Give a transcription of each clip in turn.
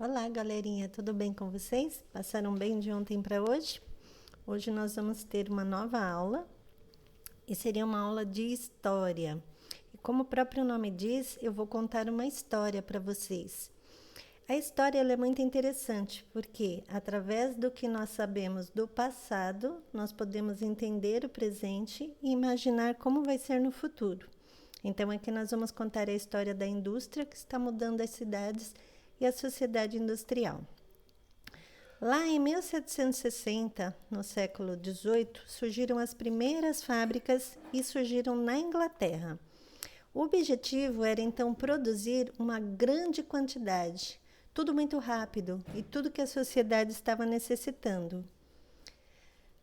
Olá, galerinha, tudo bem com vocês? Passaram bem de ontem para hoje? Hoje nós vamos ter uma nova aula e seria uma aula de história. E como o próprio nome diz, eu vou contar uma história para vocês. A história ela é muito interessante porque, através do que nós sabemos do passado, nós podemos entender o presente e imaginar como vai ser no futuro. Então, aqui nós vamos contar a história da indústria que está mudando as cidades e a sociedade industrial. Lá em 1760, no século XVIII, surgiram as primeiras fábricas e surgiram na Inglaterra. O objetivo era então produzir uma grande quantidade, tudo muito rápido e tudo que a sociedade estava necessitando.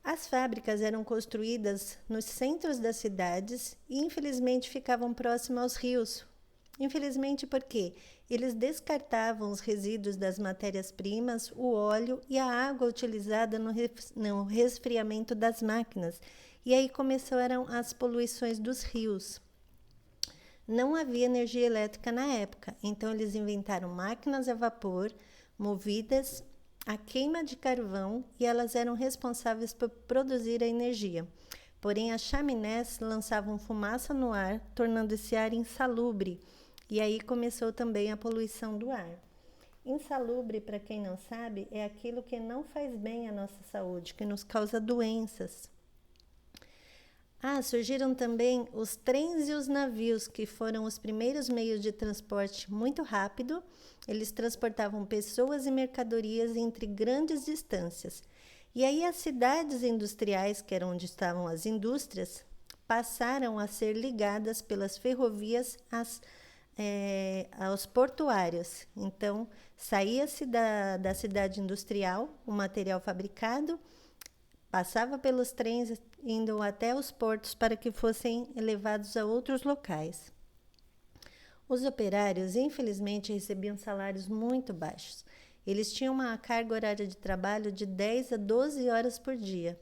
As fábricas eram construídas nos centros das cidades e infelizmente ficavam próximas aos rios. Infelizmente porque eles descartavam os resíduos das matérias-primas, o óleo e a água utilizada no resfriamento das máquinas. E aí começaram as poluições dos rios. Não havia energia elétrica na época, então eles inventaram máquinas a vapor movidas a queima de carvão e elas eram responsáveis por produzir a energia. Porém, as chaminés lançavam fumaça no ar, tornando esse ar insalubre. E aí começou também a poluição do ar. Insalubre, para quem não sabe, é aquilo que não faz bem à nossa saúde, que nos causa doenças. Surgiram também os trens e os navios, que foram os primeiros meios de transporte muito rápido. Eles transportavam pessoas e mercadorias entre grandes distâncias. E aí as cidades industriais, que era onde estavam as indústrias, passaram a ser ligadas pelas ferrovias aos portuários. Então, saía-se da cidade industrial o material fabricado, passava pelos trens, indo até os portos para que fossem levados a outros locais. Os operários, infelizmente, recebiam salários muito baixos. Eles tinham uma carga horária de trabalho de 10 a 12 horas por dia.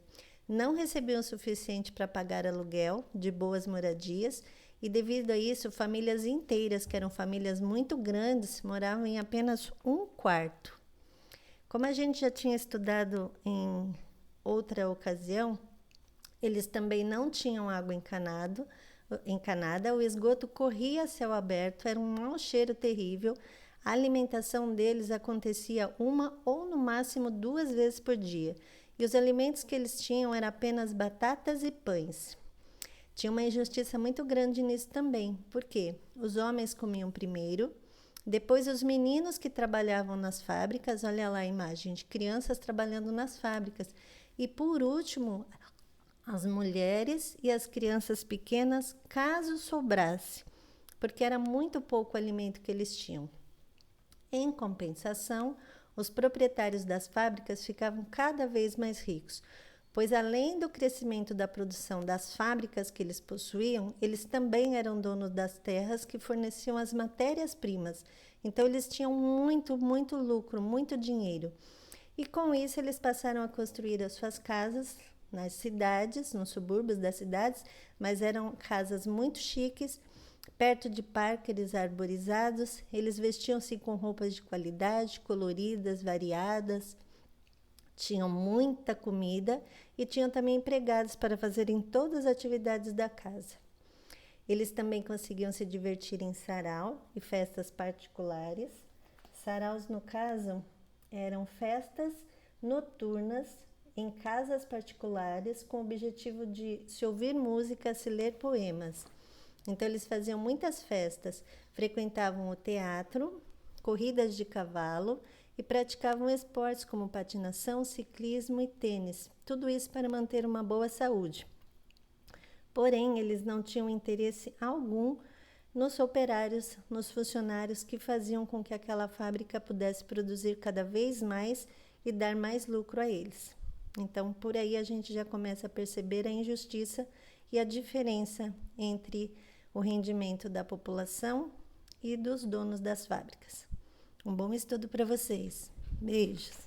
Não recebiam o suficiente para pagar aluguel de boas moradias e, devido a isso, famílias inteiras, que eram famílias muito grandes, moravam em apenas um quarto. Como a gente já tinha estudado em outra ocasião, eles também não tinham água encanada, o esgoto corria a céu aberto, era um mau cheiro terrível, a alimentação deles acontecia uma ou no máximo 2 vezes por dia, e os alimentos que eles tinham eram apenas batatas e pães. Tinha uma injustiça muito grande nisso também, porque os homens comiam primeiro, depois os meninos que trabalhavam nas fábricas, olha lá a imagem de crianças trabalhando nas fábricas, e por último, as mulheres e as crianças pequenas, caso sobrasse, porque era muito pouco alimento que eles tinham. Em compensação, os proprietários das fábricas ficavam cada vez mais ricos, pois além do crescimento da produção das fábricas que eles possuíam, eles também eram donos das terras que forneciam as matérias-primas. Então eles tinham muito lucro, muito dinheiro. E com isso eles passaram a construir as suas casas nas cidades, nos subúrbios das cidades, mas eram casas muito chiques, perto de parques arborizados. Eles vestiam-se com roupas de qualidade, coloridas, variadas, tinham muita comida e tinham também empregados para fazerem todas as atividades da casa. Eles também conseguiam se divertir em sarau e festas particulares. Saraus, no caso, eram festas noturnas em casas particulares com o objetivo de se ouvir música, se ler poemas. Então eles faziam muitas festas, frequentavam o teatro, corridas de cavalo e praticavam esportes como patinação, ciclismo e tênis. Tudo isso para manter uma boa saúde. Porém, eles não tinham interesse algum nos operários, nos funcionários que faziam com que aquela fábrica pudesse produzir cada vez mais e dar mais lucro a eles. Então, por aí a gente já começa a perceber a injustiça e a diferença entre o rendimento da população e dos donos das fábricas. Um bom estudo para vocês. Beijos!